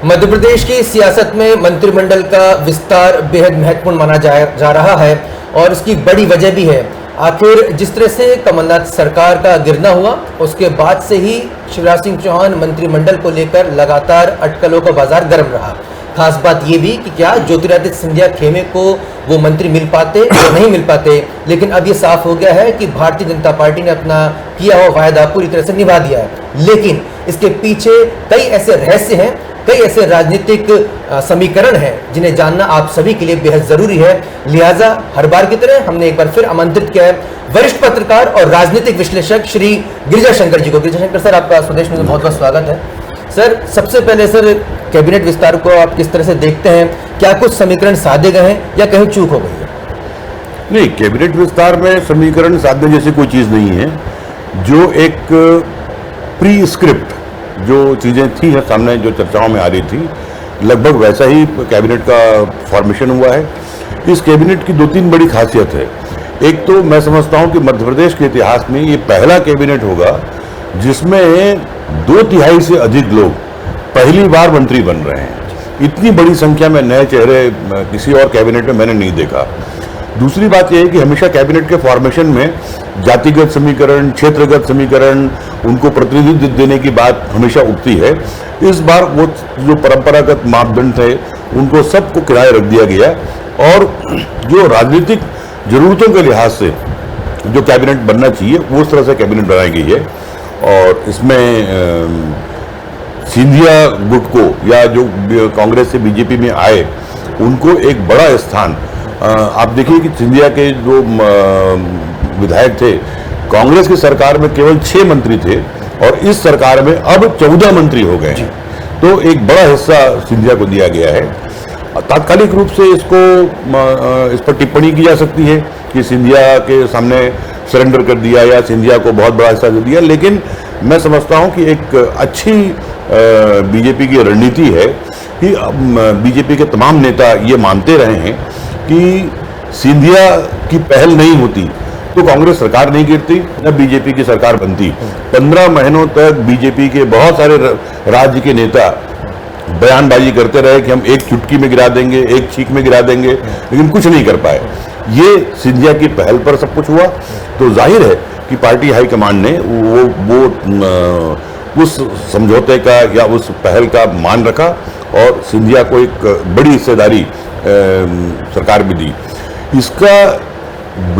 मध्य प्रदेश की सियासत में मंत्रिमंडल का विस्तार बेहद महत्वपूर्ण माना जा रहा है और इसकी बड़ी वजह भी है। आखिर जिस तरह से कमलनाथ सरकार का गिरना हुआ उसके बाद से ही शिवराज सिंह चौहान मंत्रिमंडल को लेकर लगातार अटकलों का बाजार गर्म रहा। खास बात यह भी कि क्या ज्योतिरादित्य सिंधिया खेमे को वो मंत्री मिल पाते या नहीं मिल पाते, लेकिन अब ये साफ हो गया है कि भारतीय जनता पार्टी ने अपना किया हुआ वायदा पूरी तरह से निभा दिया है। लेकिन इसके पीछे कई ऐसे रहस्य हैं, कई ऐसे राजनीतिक समीकरण हैं जिन्हें जानना आप सभी के लिए बेहद जरूरी है। लिहाजा हर बार की तरह हमने एक बार फिर आमंत्रित किया है वरिष्ठ पत्रकार और राजनीतिक विश्लेषक श्री गिरिजा शंकर जी को। गिरिजा शंकर सर, आपका स्वदेश में बहुत बहुत स्वागत है। सर, सबसे पहले सर, कैबिनेट विस्तार को आप किस तरह से देखते हैं? क्या कुछ समीकरण साधे गए हैं या कहीं चूक हो गई है? नहीं, कैबिनेट विस्तार में समीकरण साधने जैसी कोई चीज़ नहीं है। जो एक प्री स्क्रिप्ट जो चीज़ें थी है सामने, जो चर्चाओं में आ रही थी, लगभग वैसा ही कैबिनेट का फॉर्मेशन हुआ है। इस कैबिनेट की 2-3 बड़ी खासियत है। एक तो मैं समझता हूं कि मध्य प्रदेश के इतिहास में ये पहला कैबिनेट होगा जिसमें 2/3 से अधिक लोग पहली बार मंत्री बन रहे हैं। इतनी बड़ी संख्या में नए चेहरे किसी और कैबिनेट में मैंने नहीं देखा। दूसरी बात यह है कि हमेशा कैबिनेट के फॉर्मेशन में जातिगत समीकरण, क्षेत्रगत समीकरण, उनको प्रतिनिधित्व देने की बात हमेशा उठती है। इस बार वो जो परंपरागत मापदंड थे उनको सबको किराए रख दिया गया और जो राजनीतिक जरूरतों के लिहाज से जो कैबिनेट बनना चाहिए वो उस तरह से कैबिनेट बनाई गई है। और इसमें सिंधिया गुट को या जो कांग्रेस से बीजेपी में आए उनको एक बड़ा स्थान, आप देखिए कि सिंधिया के जो विधायक थे, कांग्रेस की सरकार में केवल 6 मंत्री थे और इस सरकार में अब 14 मंत्री हो गए हैं। तो एक बड़ा हिस्सा सिंधिया को दिया गया है। तात्कालिक रूप से इस पर टिप्पणी की जा सकती है कि सिंधिया के सामने सरेंडर कर दिया या सिंधिया को बहुत बड़ा हिस्सा दे दिया, लेकिन मैं समझता हूं कि एक अच्छी बीजेपी की रणनीति है कि बीजेपी के तमाम नेता ये मानते रहे हैं कि सिंधिया की पहल नहीं होती तो कांग्रेस सरकार नहीं गिरती, न बीजेपी की सरकार बनती। 15 महीनों तक बीजेपी के बहुत सारे राज्य के नेता बयानबाजी करते रहे कि हम एक चुटकी में गिरा देंगे, एक छींक में गिरा देंगे, लेकिन कुछ नहीं कर पाए। ये सिंधिया की पहल पर सब कुछ हुआ। तो जाहिर है कि पार्टी हाईकमान ने वो उस समझौते का या उस पहल का मान रखा और सिंधिया को एक बड़ी हिस्सेदारी सरकार भी दी। इसका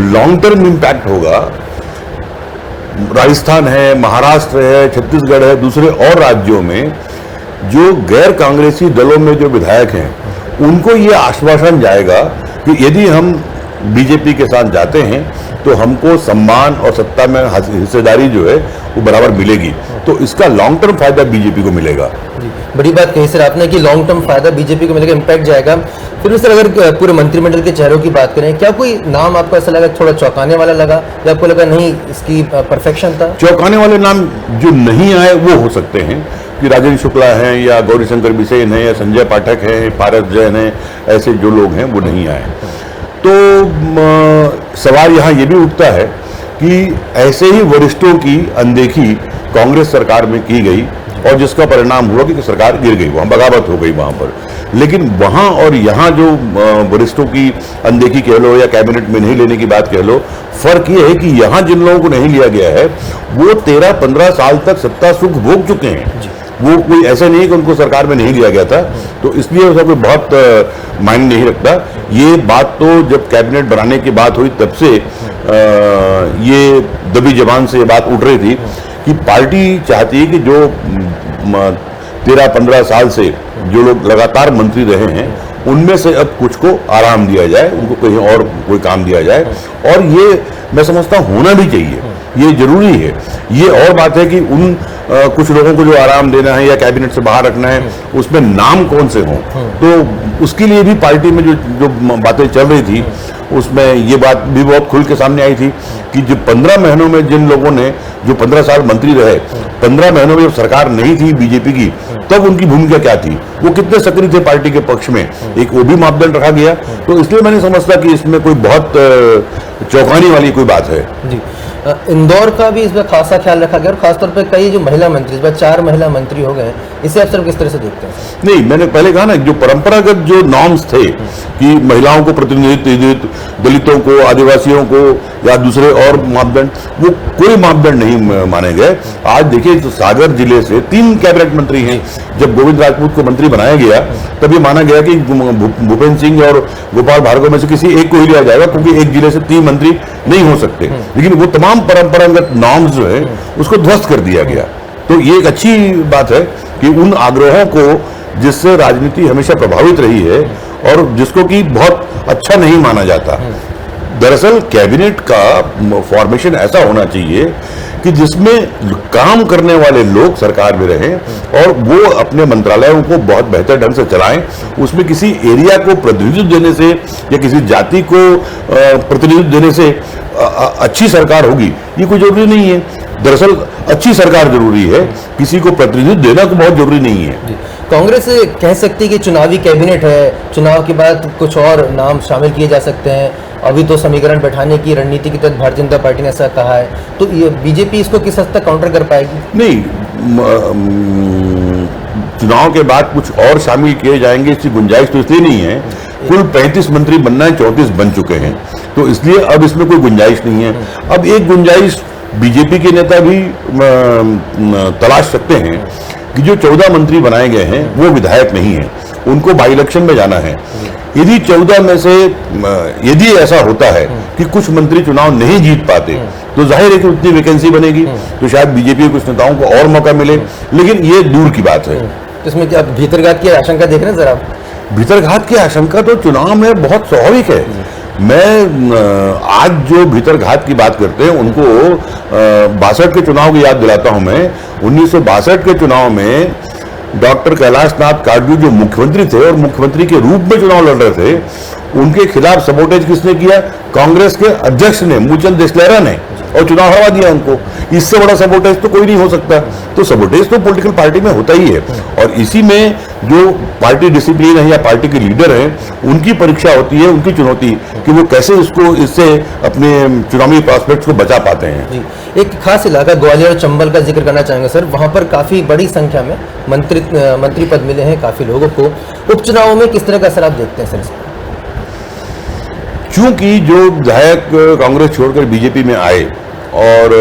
लॉन्ग टर्म इम्पैक्ट होगा। राजस्थान है, महाराष्ट्र है, छत्तीसगढ़ है, दूसरे और राज्यों में जो गैर कांग्रेसी दलों में जो विधायक हैं उनको ये आश्वासन जाएगा कि यदि हम बीजेपी के साथ जाते हैं तो हमको सम्मान और सत्ता में हिस्सेदारी जो है वो बराबर मिलेगी। तो इसका लॉन्ग टर्म फायदा बीजेपी को मिलेगा। बड़ी बात कही सर आपने कि लॉन्ग टर्म फायदा बीजेपी को मिलेगा, इम्पैक्ट जाएगा। फिर सर, अगर पूरे मंत्रिमंडल के चेहरों की बात करें, क्या कोई नाम आपको ऐसा लगा थोड़ा चौंकाने वाला लगा या आपको लगा नहीं इसकी परफेक्शन था? चौंकाने वाले नाम जो नहीं आए वो हो सकते हैं कि राजेंद्र शुक्ला हैं या गौरीशंकर बिसेन हैं या संजय पाठक हैं, पारस जैन हैं, ऐसे जो लोग हैं वो नहीं आए। तो सवाल यहाँ ये भी उठता है कि ऐसे ही वरिष्ठों की अनदेखी कांग्रेस सरकार में की गई और जिसका परिणाम हुआ कि सरकार गिर गई, वहाँ बगावत हो गई वहाँ पर। लेकिन वहाँ और यहाँ जो वरिष्ठों की अनदेखी कह लो या कैबिनेट में नहीं लेने की बात कह लो, फर्क ये है कि यहाँ जिन लोगों को नहीं लिया गया है वो 13-15 साल तक सत्ता सुख भोग चुके हैं। वो कोई ऐसा नहीं है कि उनको सरकार में नहीं लिया गया था, तो इसलिए उसका कोई बहुत मायने नहीं रखता। ये बात तो जब कैबिनेट बनाने की बात हुई तब से ये दबी जबान से ये बात उठ रही थी कि पार्टी चाहती है कि जो 13-15 साल से जो लोग लगातार मंत्री रहे हैं उनमें से अब कुछ को आराम दिया जाए, उनको कहीं और कोई काम दिया जाए। और ये मैं समझता हूँ होना भी चाहिए, ये जरूरी है। ये और बात है कि उन कुछ लोगों को जो आराम देना है या कैबिनेट से बाहर रखना है उसमें नाम कौन से हों, तो उसके लिए भी पार्टी में जो बातें चल रही थी उसमें ये बात भी बहुत खुल के सामने आई थी कि जो 15 महीनों में जिन लोगों ने जो 15 साल मंत्री रहे, 15 महीनों में जब सरकार नहीं थी बीजेपी की, तब उनकी भूमिका क्या थी, वो कितने सक्रिय थे पार्टी के पक्ष में, एक वो भी मापदंड रखा गया। तो इसलिए मैं नहीं समझता कि इसमें कोई बहुत चौंकाने वाली कोई बात है। जी। इंदौर का भी इस बार खासा ख्याल रखा गया और खासतौर पे कई जो महिला मंत्री, इस बार 4 महिला मंत्री हो गए हैं, इसे आप सर किस तरह से देखते हैं? नहीं, मैंने पहले कहा ना, जो परंपरागत जो नॉर्म्स थे कि महिलाओं को प्रतिनिधित्व, दलितों को, आदिवासियों को या दूसरे और मापदंड, वो कोई मापदंड नहीं माने गए। आज देखिए तो सागर जिले से 3 कैबिनेट मंत्री हैं। जब गोविंद राजपूत को मंत्री बनाया गया तब ये माना गया कि भूपेंद्र सिंह और गोपाल भार्गव में से किसी एक को ही लिया जाएगा, क्योंकि एक जिले से 3 मंत्री नहीं हो सकते। लेकिन वो तमाम परंपरागत नॉर्म्स जो है उसको ध्वस्त कर दिया गया। तो ये एक अच्छी बात है कि उन आग्रहों को, जिससे राजनीति हमेशा प्रभावित रही है और जिसको कि बहुत अच्छा नहीं माना जाता। दरअसल कैबिनेट का फॉर्मेशन ऐसा होना चाहिए कि जिसमें काम करने वाले लोग सरकार में रहें और वो अपने मंत्रालयों को बहुत बेहतर ढंग से चलाएं। उसमें किसी एरिया को प्रतिनिधित्व देने से या किसी जाति को प्रतिनिधित्व देने से अच्छी सरकार होगी, ये कोई जरूरी नहीं है। दरअसल अच्छी सरकार जरूरी है, किसी को प्रतिनिधित्व देना को बहुत जरूरी नहीं है। कांग्रेस कह सकती है कि चुनावी कैबिनेट है, चुनाव के बाद कुछ और नाम शामिल किए जा सकते हैं। अभी तो समीकरण बैठाने की रणनीति के तहत भारतीय जनता पार्टी ने ऐसा कहा है, तो ये बीजेपी इसको किस हद तक काउंटर कर पाएगी? नहीं, चुनाव के बाद कुछ और शामिल किए जाएंगे इसकी गुंजाइश तो इसलिए नहीं है। कुल 35 मंत्री बनना है, 34 बन चुके हैं, तो इसलिए अब इसमें कोई गुंजाइश नहीं है। अब एक गुंजाइश बीजेपी के नेता भी तलाश सकते हैं कि जो 14 मंत्री बनाए गए हैं वो विधायक नहीं है, उनको बाई इलेक्शन में जाना है। यदि 14 में से यदि ऐसा होता है कि कुछ मंत्री चुनाव नहीं जीत पाते, तो जाहिर है कि उतनी वैकेंसी बनेगी, तो शायद बीजेपी के कुछ नेताओं को और मौका मिले, लेकिन ये दूर की बात है। इसमें क्या भीतरघात की आशंका देख रहे हैं सर आप? भीतरघात की आशंका तो चुनाव में बहुत स्वाभाविक है। मैं आज जो भीतरघात की बात करते हैं उनको 62 के चुनाव की याद दिलाता हूं। मैं 1962 के चुनाव में डॉक्टर कैलाश नाथ काटजू जो मुख्यमंत्री थे और मुख्यमंत्री के रूप में चुनाव लड़ रहे थे, उनके खिलाफ सबोटेज किसने किया? कांग्रेस के अध्यक्ष ने, मूलचंद देसलहरा ने, और चुनाव हरवा दिया उनको। इससे बड़ा सबोटेज तो कोई नहीं हो सकता। तो सबोटेज तो पॉलिटिकल पार्टी में होता ही है, और इसी में जो पार्टी डिसिप्लिन है या पार्टी के लीडर हैं, उनकी परीक्षा होती है, उनकी चुनौती कि वो कैसे इससे अपने चुनावी प्रॉस्पेक्ट्स को बचा पाते हैं। जी, एक खास इलाका ग्वालियर और चंबल का जिक्र करना चाहेंगे सर। वहां पर काफी बड़ी संख्या में मंत्री पद मिले हैं काफी लोगों को। उपचुनावों में किस तरह का असर आप देखते हैं सर? चूंकि जो विधायक कांग्रेस छोड़कर बीजेपी में आए और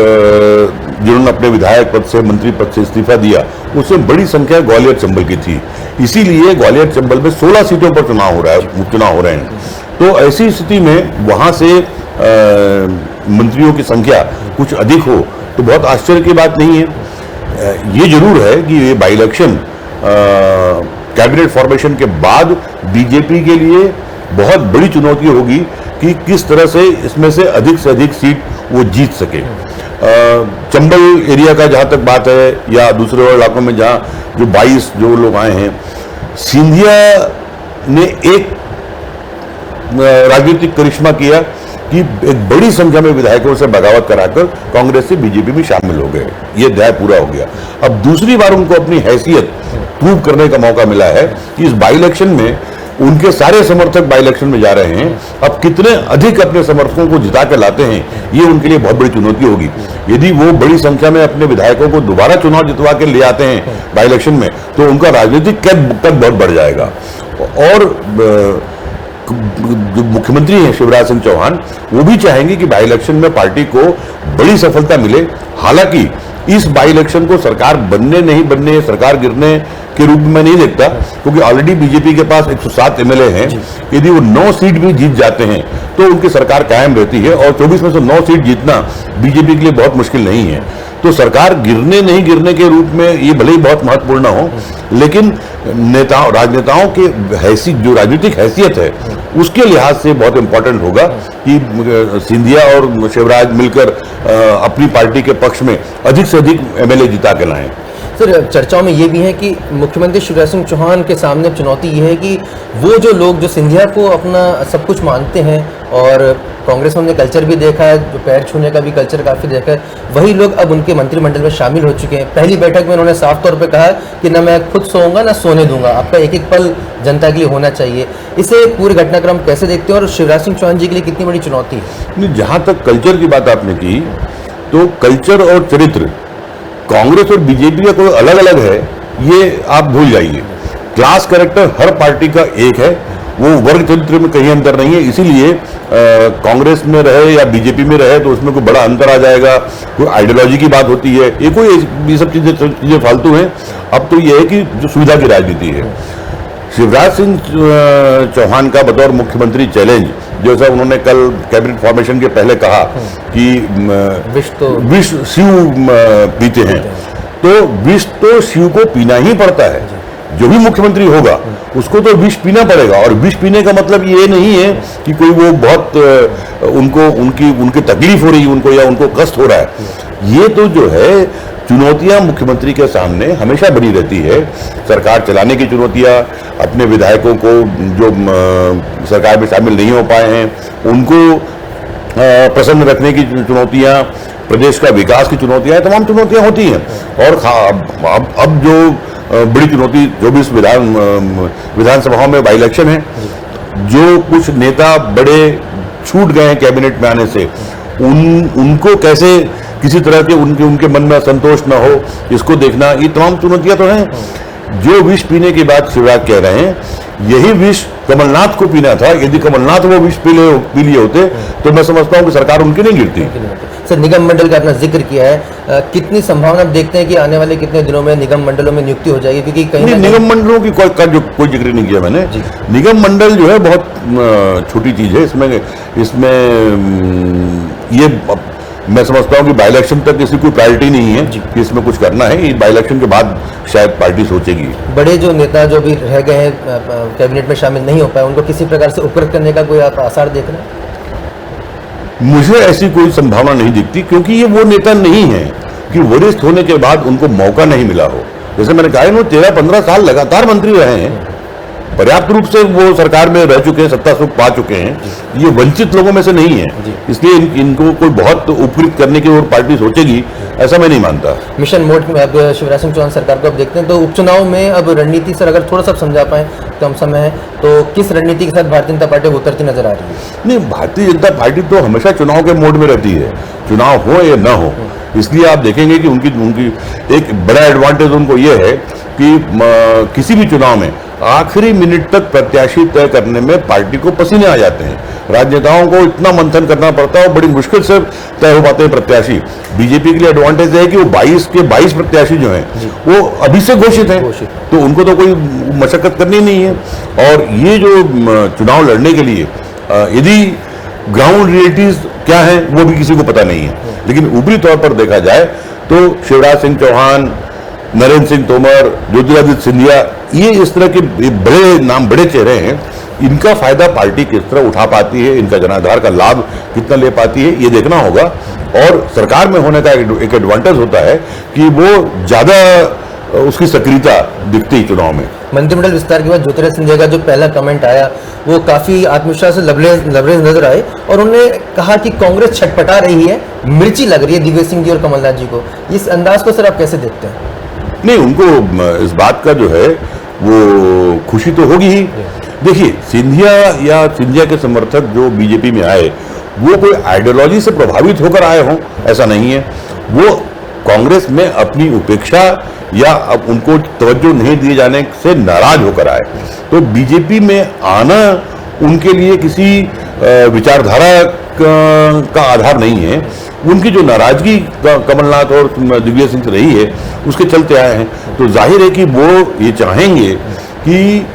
जिन्होंने अपने विधायक पद से, मंत्री पद से इस्तीफा दिया, उसमें बड़ी संख्या ग्वालियर चंबल की थी। इसीलिए ग्वालियर चंबल में 16 सीटों पर चुनाव हो रहे हैं। तो ऐसी स्थिति में वहां से मंत्रियों की संख्या कुछ अधिक हो तो बहुत आश्चर्य की बात नहीं है। ये जरूर है कि ये बाई इलेक्शन कैबिनेट फॉर्मेशन के बाद बीजेपी के लिए बहुत बड़ी चुनौती होगी कि किस तरह से इसमें से अधिक सीट वो जीत सके। चंबल एरिया का जहां तक बात है या दूसरे और इलाकों में जहां जो 22 जो लोग आए हैं, सिंधिया ने एक राजनीतिक करिश्मा किया कि एक बड़ी संख्या में विधायकों से बगावत कराकर कांग्रेस से बीजेपी में शामिल हो गए। ये अध्याय पूरा हो गया। अब दूसरी बार उनको अपनी हैसियत प्रूव करने का मौका मिला है कि इस बाई इलेक्शन में उनके सारे समर्थक बाई इलेक्शन में जा रहे हैं। अब कितने अधिक अपने समर्थकों को जिता कर लाते हैं, ये उनके लिए बहुत बड़ी चुनौती होगी। यदि वो बड़ी संख्या में अपने विधायकों को दोबारा चुनाव जितवा के ले आते हैं बाई इलेक्शन में, तो उनका राजनीतिक कद बहुत बढ़ जाएगा। और जो मुख्यमंत्री हैं शिवराज सिंह चौहान, वो भी चाहेंगे कि बाई इलेक्शन में पार्टी को बड़ी सफलता मिले। हालांकि इस बाई इलेक्शन को सरकार बनने नहीं बनने, सरकार गिरने के रूप में नहीं देखता, क्योंकि ऑलरेडी बीजेपी के पास 107 एमएलए हैं। यदि वो 9 सीट भी जीत जाते हैं तो उनकी सरकार कायम रहती है, और 24 में से 9 सीट जीतना बीजेपी के लिए बहुत मुश्किल नहीं है। तो सरकार गिरने नहीं गिरने के रूप में ये भले ही बहुत महत्वपूर्ण हो, लेकिन राजनेताओं के जो राजनीतिक हैसियत है उसके लिहाज से बहुत इंपॉर्टेंट होगा कि सिंधिया और शिवराज मिलकर अपनी पार्टी के पक्ष में अधिक से अधिक एमएलए जिता के लाएं। सर, चर्चाओं में ये भी है कि मुख्यमंत्री शिवराज सिंह चौहान के सामने चुनौती ये है कि वो जो लोग जो सिंधिया को अपना सब कुछ मानते हैं, और कांग्रेस में हमने कल्चर भी देखा है, जो पैर छूने का भी कल्चर काफ़ी देखा है, वही लोग अब उनके मंत्रिमंडल में शामिल हो चुके हैं। पहली बैठक में उन्होंने साफ तौर पे कहा कि न मैं खुद सोऊंगा ना सोने दूंगा, आपका एक एक पल जनता के लिए होना चाहिए। इसे पूरे घटनाक्रम कैसे देखते हैं और शिवराज सिंह चौहान जी के लिए कितनी बड़ी चुनौती है? नहीं, जहाँ तक कल्चर की बात आपने की, तो कल्चर और चरित्र कांग्रेस और बीजेपी का कोई अलग अलग है, ये आप भूल जाइए। क्लास कैरेक्टर हर पार्टी का एक है, वो वर्ग चरित्र में कहीं अंतर नहीं है। इसीलिए कांग्रेस में रहे या बीजेपी में रहे तो उसमें कोई बड़ा अंतर आ जाएगा, कोई आइडियोलॉजी की बात होती है, ये कोई ये सब चीजें फालतू हैं। अब तो ये है कि जो सुविधा की राजनीति है। शिवराज सिंह चौहान का बतौर मुख्यमंत्री चैलेंज, जैसा उन्होंने कल कैबिनेट फॉर्मेशन के पहले कहा कि विष शिव पीते हैं, तो विष तो शिव को पीना ही पड़ता है। जो भी मुख्यमंत्री होगा उसको तो विष पीना पड़ेगा, और विष पीने का मतलब ये नहीं है कि कोई वो बहुत उनकी तकलीफ हो रही है उनको, या उनको कष्ट हो रहा है। ये तो जो है चुनौतियां मुख्यमंत्री के सामने हमेशा बनी रहती है। सरकार चलाने की चुनौतियां, अपने विधायकों को जो सरकार में शामिल नहीं हो पाए हैं उनको प्रसन्न रखने की चुनौतियां, प्रदेश का विकास की चुनौतियां, तमाम चुनौतियां होती हैं। और अब जो बड़ी चुनौती जो भी इस विधानसभाओं में बाई इलेक्शन है, जो कुछ नेता बड़े छूट गए हैं कैबिनेट में आने से, उनको कैसे किसी तरह के उनके मन में संतोष न हो, इसको देखना, ये तमाम चुनौतियां तो हैं। जो विष पीने की बात शिवराज कह रहे हैं, यही विष कमलनाथ को पीना था। यदि कमलनाथ वो विष पी लिए होते तो मैं समझता हूं कि सरकार उनकी नहीं गिरती। सर, निगम मंडल का आपने जिक्र किया है, कितनी संभावना देखते हैं कि आने वाले कितने दिनों में निगम मंडलों में नियुक्ति हो जाएगी? क्योंकि कहीं निगम मंडलों की कोई जिक्र नहीं किया मैंने। निगम मंडल जो है बहुत छोटी चीज है। इसमें ये मैं समझता हूं कि बाई इलेक्शन तक इसकी कोई प्रायोरिटी नहीं है कि इसमें कुछ करना है। ये बाई इलेक्शन के बाद शायद पार्टी सोचेगी। बड़े जो नेता जो भी रह गए हैं कैबिनेट में शामिल नहीं हो पाए, उनको किसी प्रकार से उपकृत करने का कोई आप आसार देख रहे हैं? मुझे ऐसी कोई संभावना नहीं दिखती, क्योंकि ये वो नेता नहीं है कि वरिष्ठ होने के बाद उनको मौका नहीं मिला हो। जैसे मैंने कहा, वो 13-15 साल लगातार मंत्री रहे हैं, पर्याप्त रूप से वो सरकार में रह चुके हैं, सत्ता सुख पा चुके हैं। ये वंचित लोगों में से नहीं है, इसलिए इनको कोई बहुत उपकृत करने की और पार्टी सोचेगी, ऐसा मैं नहीं मानता। मिशन मोड में अब शिवराज सिंह चौहान सरकार को अब देखते हैं, तो उपचुनाव में अब रणनीति सर अगर थोड़ा सा समझा पाए, कम समय है, तो किस रणनीति के साथ भारतीय जनता पार्टी उतरती नजर आ रही है? नहीं, भारतीय जनता पार्टी तो हमेशा चुनाव के मोड में रहती है, चुनाव हो या ना हो। इसलिए आप देखेंगे कि उनकी एक बड़ा एडवांटेज उनको ये है कि किसी भी चुनाव में आखिरी मिनट तक प्रत्याशी तय करने में पार्टी को पसीने आ जाते हैं। राजनेताओं को इतना मंथन करना पड़ता है और बड़ी मुश्किल से तय हो पाते हैं प्रत्याशी। बीजेपी के लिए एडवांटेज है कि वो 22 के 22 प्रत्याशी जो हैं वो अभी से घोषित हैं, तो उनको तो कोई मशक्कत करनी नहीं है। और ये जो चुनाव लड़ने के लिए यदि ग्राउंड रियलिटीज क्या है वो भी किसी को पता नहीं है, लेकिन ऊपरी तौर पर देखा जाए तो शिवराज सिंह चौहान, नरेंद्र सिंह तोमर, ज्योतिरादित्य सिंधिया, ये इस तरह के बड़े नाम, बड़े चेहरे हैं। इनका फायदा पार्टी किस तरह उठा पाती है, इनका जनाधार का लाभ कितना ले पाती है, ये देखना होगा। और सरकार में होने का एक एडवांटेज होता है कि वो ज्यादा उसकी सक्रियता दिखती है चुनाव में। मंत्रिमंडल विस्तार के बाद ज्योतिरादित्य सिंधिया का जो पहला कमेंट आया वो काफी आत्मविश्वास से लबरेज नजर आए, और उन्होंने कहा कि कांग्रेस छटपटा रही है, मिर्ची लग रही है दिग्विजय सिंह जी और कमलनाथ जी को। इस अंदाज को सर आप कैसे देखते हैं? नहीं, उनको इस बात का जो है वो खुशी तो होगी ही। देखिए, सिंधिया के समर्थक जो बीजेपी में आए वो कोई आइडियोलॉजी से प्रभावित होकर आए हों, ऐसा नहीं है। वो कांग्रेस में अपनी उपेक्षा या अब उनको तवज्जो नहीं दिए जाने से नाराज होकर आए। तो बीजेपी में आना उनके लिए किसी विचारधारा का आधार नहीं है। उनकी जो नाराजगी कमलनाथ और दिग्विजय सिंह से रही है उसके चलते आए हैं। तो जाहिर है कि वो ये चाहेंगे कि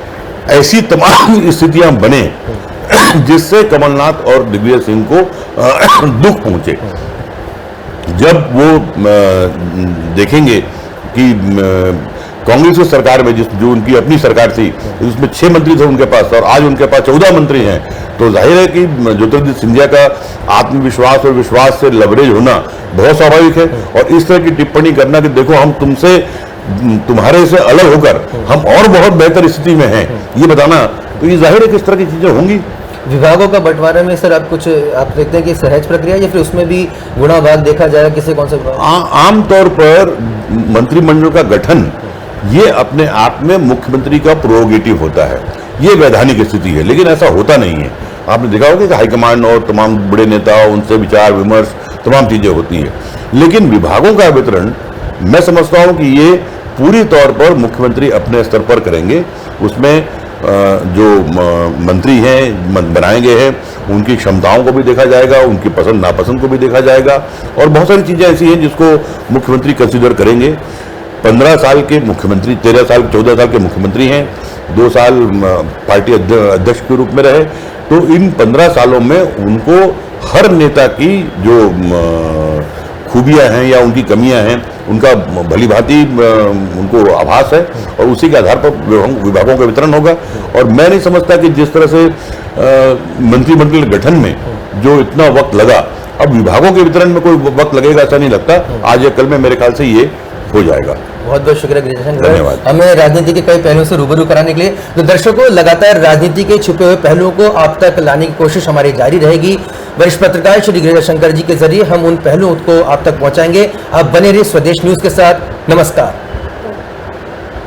ऐसी तमाम स्थितियां बने जिससे कमलनाथ और दिग्विजय सिंह को दुख पहुंचे। जब वो देखेंगे कि कांग्रेस की सरकार में जो उनकी अपनी सरकार थी उसमें 6 मंत्री थे उनके पास, और आज उनके पास 14 मंत्री हैं, तो जाहिर है कि ज्योतिरादित्य सिंधिया का आत्मविश्वास और विश्वास से लवरेज होना बहुत स्वाभाविक है। और इस तरह की टिप्पणी करना कि देखो हम तुमसे तुम्हारे से अलग होकर हम और बहुत बेहतर स्थिति में हैं, ये बताना, तो ये जाहिर है किस तरह की चीजें होंगी। विभागों का बंटवारे में सर आप देखते हैं कि सहज प्रक्रिया या फिर उसमें भी गुणा भाग देखा जाएगा, किसे कौन सा विभाग? आमतौर पर मंत्रिमंडल का गठन ये अपने आप में मुख्यमंत्री का प्रोरोगेटिव होता है, ये वैधानिक स्थिति है, लेकिन ऐसा होता नहीं है। आपने देखा होगा कि हाईकमान और तमाम बड़े नेता, उनसे विचार विमर्श तमाम चीजें होती हैं, लेकिन विभागों का वितरण मैं समझता हूं कि ये पूरी तौर पर मुख्यमंत्री अपने स्तर पर करेंगे। उसमें जो मंत्री हैं बनाए गए हैं उनकी क्षमताओं को भी देखा जाएगा, उनकी पसंद नापसंद को भी देखा जाएगा, और बहुत सारी चीजें ऐसी हैं जिसको मुख्यमंत्री कंसीडर करेंगे। 15 साल के मुख्यमंत्री, 13 साल 14 साल के मुख्यमंत्री हैं, 2 साल पार्टी अध्यक्ष के रूप में रहे, तो इन 15 सालों में उनको हर नेता की जो खूबियां हैं या उनकी कमियां हैं उनका भली भांति उनको आभास है, और उसी के आधार पर विभागों का वितरण होगा। और मैं नहीं समझता कि जिस तरह से मंत्रिमंडल गठन में जो इतना वक्त लगा, अब विभागों के वितरण में कोई वक्त लगेगा ऐसा नहीं लगता। आज या कल में मेरे ख्याल से ये हो जाएगा। बहुत बहुत शुक्रिया गिरिजाशंकर, धन्यवाद। हमें राजनीति के कई पहलुओं से रूबरू कराने के लिए। तो दर्शकों, लगातार राजनीति के छुपे हुए पहलुओं को आप तक लाने की कोशिश हमारी जारी रहेगी। वरिष्ठ पत्रकार श्री गिरिजाशंकर जी के जरिए हम उन पहलुओं को आप तक पहुंचाएंगे। आप बने रहिए स्वदेश न्यूज के साथ। नमस्कार।